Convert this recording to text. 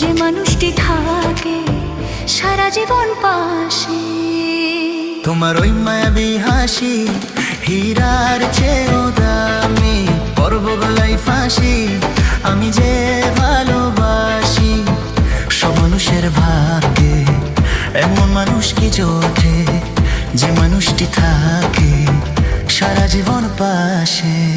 যে মানুষটি থাকে সারা জীবন পাশে। তোমার ওই মায়াবী হাসি হীরার চেয়েও দামি, পরব গলায় ফাঁসি আমি যে ভালোবাসি। সব মানুষের ভাগ্যে এমন মানুষ কি জোটে, যে মানুষটি থাকে সারা জীবন পাশে।